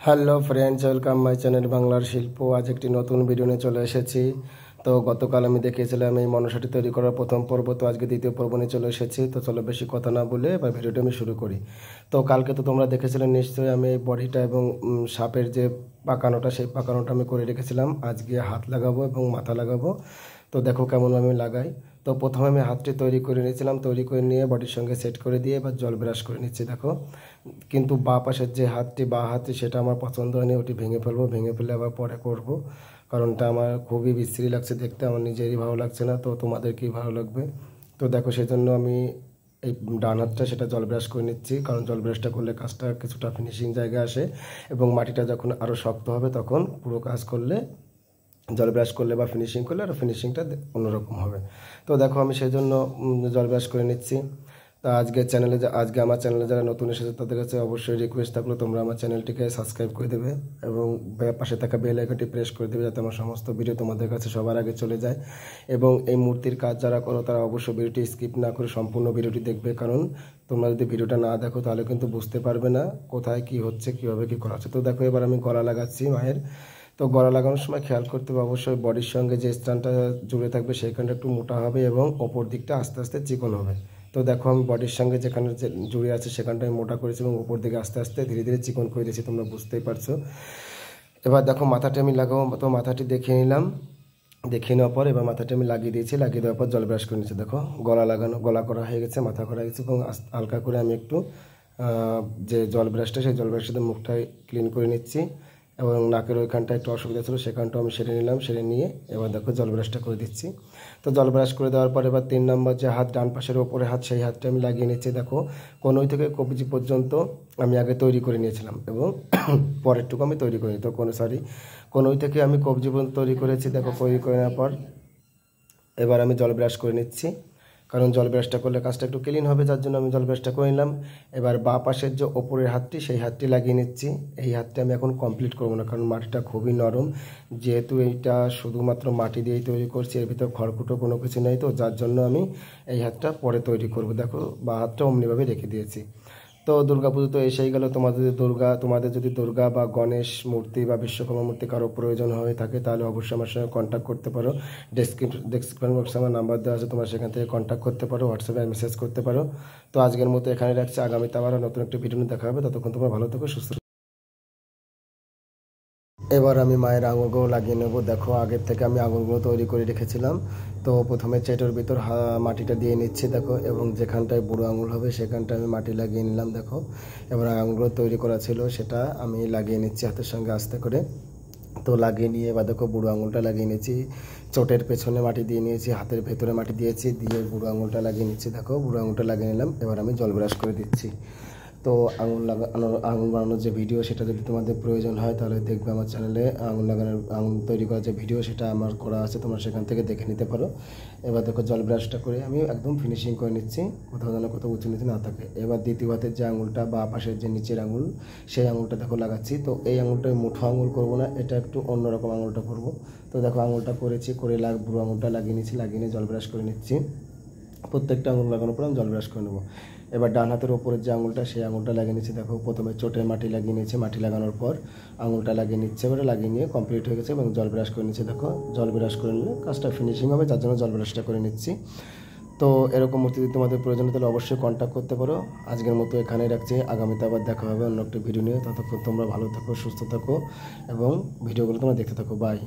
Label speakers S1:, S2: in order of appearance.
S1: Hello friends, welcome my channel বাংলার শিল্প। আজ একটি নতুন ভিডিও নিয়ে চলে এসেছি। তো গতকাল আমি দেখিয়েছিলাম এই মনসাটি তৈরি করার প্রথম পর্ব, তো আজকে দ্বিতীয় পর্ব নিয়ে চলে এসেছি। তো চলো বেশি কথা না বলে এবার ভিডিওটা আমি শুরু করি। তো কালকে তো তোমরা দেখেছিলে নিশ্চয়ই আমি এই বডিটা এবং সাপের যে পাকানোটা, সেই পাকানোটা আমি করে রেখেছিলাম। আজকে হাত লাগাবো এবং মাথা লাগাবো। তো দেখো কেমন আমি লাগাই। তো প্রথমে আমি হাতটি তৈরি করে নিয়েছিলাম, তৈরি করে নিয়ে বডির সঙ্গে সেট করে দিয়ে এবার জল ব্রাশ করে নিচ্ছি দেখো। কিন্তু বাঁ পাশের যে বাঁ হাতটি সেটা আমার পছন্দ হয়নি, ওটি ভেঙে ফেলবো, ভেঙে ফেলে আবার পরে করব। কারণটা আমার খুবই বিশ্রী লাগছে দেখতে, আমার নিজেরই ভালো লাগছে না, তো তোমাদের কি ভালো লাগবে। তো দেখো সেজন্য আমি এই ডান হাতটা সেটা জল ব্রাশ করে নিচ্ছি, কারণ জল ব্রাশটা করলে কাজটা কিছুটা ফিনিশিং জায়গায় আসে এবং মাটিটা যখন আরও শক্ত হবে তখন পুরো কাজ করলে, জল ব্রাশ করলে বা ফিনিশিং করলে আরও ফিনিশিংটা অন্যরকম হবে। তো দেখো আমি সেই জন্য জল ব্রাশ করে নিচ্ছি। তা আজকে আমার চ্যানেলে যারা নতুন এসেছে তাদের কাছে অবশ্যই রিকোয়েস্ট থাকলো তোমরা আমার চ্যানেলটিকে সাবস্ক্রাইব করে দেবে এবং পাশে থাকা বেল আইকনটি প্রেস করে দেবে, যাতে আমার সমস্ত ভিডিও তোমাদের কাছে সবার আগে চলে যায়। এবং এই মূর্তির কাজ যারা করো তারা অবশ্যই ভিডিওটি স্কিপ না করে সম্পূর্ণ ভিডিওটি দেখবে, কারণ তোমরা যদি ভিডিওটা না দেখো তাহলে কিন্তু বুঝতে পারবে না কোথায় কি হচ্ছে, কীভাবে কী করা হচ্ছে। তো দেখো এবার আমি গলা লাগাচ্ছি মায়ের। তো গলা লাগানোর সময় খেয়াল করতে হবে অবশ্যই বডির সঙ্গে যে স্থানটা জুড়ে থাকবে সেইখানটা একটু মোটা হবে এবং ওপর দিকটা আস্তে আস্তে চিকন হবে। তো দেখো আমি বডির সঙ্গে যেখানে যে জুড়ে আছে সেখানটা আমি মোটা করেছি এবং উপর দিকে আস্তে আস্তে ধীরে ধীরে চিকন করে দিয়েছি, তোমরা বুঝতেই পারছো। এবার দেখো মাথাটি আমি লাগাবো, তো মাথাটি দেখিয়ে নিলাম, দেখিয়ে নেওয়ার পর এবার মাথাটি আমি লাগিয়ে দিয়েছি, লাগিয়ে দেওয়ার পর জল ব্রাশ করে নিচ্ছি দেখো। গলা করা হয়ে গেছে, মাথা করা হয়ে গেছে এবং হালকা করে আমি একটু যে জল ব্রাশটা সেই জল ব্রাশটাতে মুখটা ক্লিন করে নিচ্ছি এবং নাকের ওইখানটা একটু অসুবিধা ছিল সেখানটাও আমি সেরে নিলাম, সেরে নিয়ে এবার দেখো জল ব্রাশটা করে দিচ্ছি। তো জল ব্রাশ করে দেওয়ার পর এবার 3 নম্বর যে হাত, ডান পাশের ওপরে হাত, সেই হাতটা আমি লাগিয়ে নিচ্ছি দেখো। কনুই থেকে কবজি পর্যন্ত আমি আগে তৈরি করে নিয়েছিলাম এবং পরেরটুকু আমি তৈরি করিনি। তো কনুই থেকে আমি কবজি পর্যন্ত তৈরি করেছি দেখো। তৈরি করে নেওয়ার পর এবার আমি জল ব্রাশ করে নিচ্ছি, কারণ জল ব্রাশটা করলে কাজটা একটু ক্লিন হবে, যার জন্য আমি জল ব্রাশটা করে নিলাম। এবার বাঁ পাশের যে ওপরের হাতটি সেই হাতটি লাগিয়ে নিচ্ছি। এই হাতটা আমি এখন কমপ্লিট করবো না, কারণ মাটিটা খুবই নরম, যেহেতু এইটা শুধুমাত্র মাটি দিয়েই তৈরি করছি, এর ভিতর খড়কুটো কোনো কিছু নেই, তো যার জন্য আমি এই হাতটা পরে তৈরি করব। দেখো বাঁ হাতটা অমনিভাবে রেখে দিয়েছি। তো দুর্গাপুজো তো এসেই গেল, তোমাদের যদি দুর্গা বা গণেশ মূর্তি বা বিশ্বকর্মা মূর্তি কারো প্রয়োজন হয়ে থাকে তাহলে অবশ্যই আমার সঙ্গে কন্ট্যাক্ট করতে পারো। ডেসক্রিপশন বক্সে আমার নাম্বার দেওয়া আছে, তোমরা সেখান থেকে কন্ট্যাক্ট করতে পারো, হোয়াটসঅ্যাপে মেসেজ করতে পারো। তো আজকের মতো এখানে রাখছি, আগামীতে আবার নতুন একটা ভিডিও নিয়ে দেখা হবে, ততক্ষণ তোমরা ভালো থেকো, সুস্থ। এবার আমি মায়ের আঙুলগুলো লাগিয়ে নেব দেখো। আগের থেকে আমি আঙুলগুলো তৈরি করে রেখেছিলাম, তো প্রথমে চেটোর ভিতর মাটিটা দিয়ে নিচ্ছি দেখো, এবং যেখানটায় বুড়ো আঙুল হবে সেখানটায় আমি মাটি লাগিয়ে নিলাম দেখো। এবার আঙুলগুলো তৈরি করা ছিল সেটা আমি লাগিয়ে নিচ্ছি হাতের সঙ্গে আস্তে করে। তো লাগিয়ে নিয়ে এবার দেখো বুড়ো আঙুলটা লাগিয়ে নিয়েছি, চোটের পেছনে মাটি দিয়ে নিয়েছি, হাতের ভেতরে মাটি দিয়েছি, দিয়ে বুড়ো আঙুলটা লাগিয়ে নিচ্ছি দেখো। বুড়ো আঙুলটা লাগিয়ে নিলাম, এবার আমি জল ব্রাশ করে দিচ্ছি। তো আঙুল বানানোর যে ভিডিও সেটা যদি তোমাদের প্রয়োজন হয় তাহলে দেখবে আমার চ্যানেলে আঙুল তৈরি করার যে ভিডিও সেটা আমার করা আছে, তোমরা সেখান থেকে দেখে নিতে পারো। এবার দেখো জল ব্রাশটা করে আমি একদম ফিনিশিং করে নিচ্ছি, কোথাও যেন কোথাও উঁচু নিচে না থাকে। এবার দ্বিতীয় হাতের যে আঙুলটা বা পাশের যে নিচের আঙুল সেই আঙুলটা দেখো লাগাচ্ছি। তো এই আঙুলটা মুঠো আঙুল করবো না, এটা একটু অন্যরকম আঙুলটা করবো। তো দেখো আঙুলটা করেছি, করে বুড়ো আঙুলটা লাগিয়ে নিচ্ছি, লাগিয়ে নিয়ে জল ব্রাশ করে নিচ্ছি। প্রত্যেকটা আঙুল লাগানোর পর আমি জল ব্রাশ করে নেবো। এবার ডান হাতের ওপরের যে আঙুলটা সেই আঙুলটা লাগিয়ে নিচ্ছি দেখো। প্রথমে চোটে মাটি লাগিয়ে নিয়েছি, মাটি লাগানোর পর আঙুলটা লাগিয়ে নিচ্ছে, এবারে লাগিয়ে নিয়ে কমপ্লিট হয়ে গেছে এবং জল ব্রাশ করে নিচ্ছি দেখো। জল ব্রাশ করে নিলে কাজটা ফিনিশিং হবে, যার জন্য জল ব্রাশটা করে নিচ্ছি। তো এরকম মূর্তি যদি তোমাদের প্রয়োজন হয় তাহলে অবশ্যই কন্ট্যাক্ট করতে পারো। আজকের মতো এখানেই রাখছি, আগামীতে আবার দেখা হবে অন্য একটা ভিডিও নিয়ে। ততক্ষণ তোমরা ভালো থাকো, সুস্থ থাকো এবং ভিডিওগুলো তোমরা দেখতে থাকো। বাই।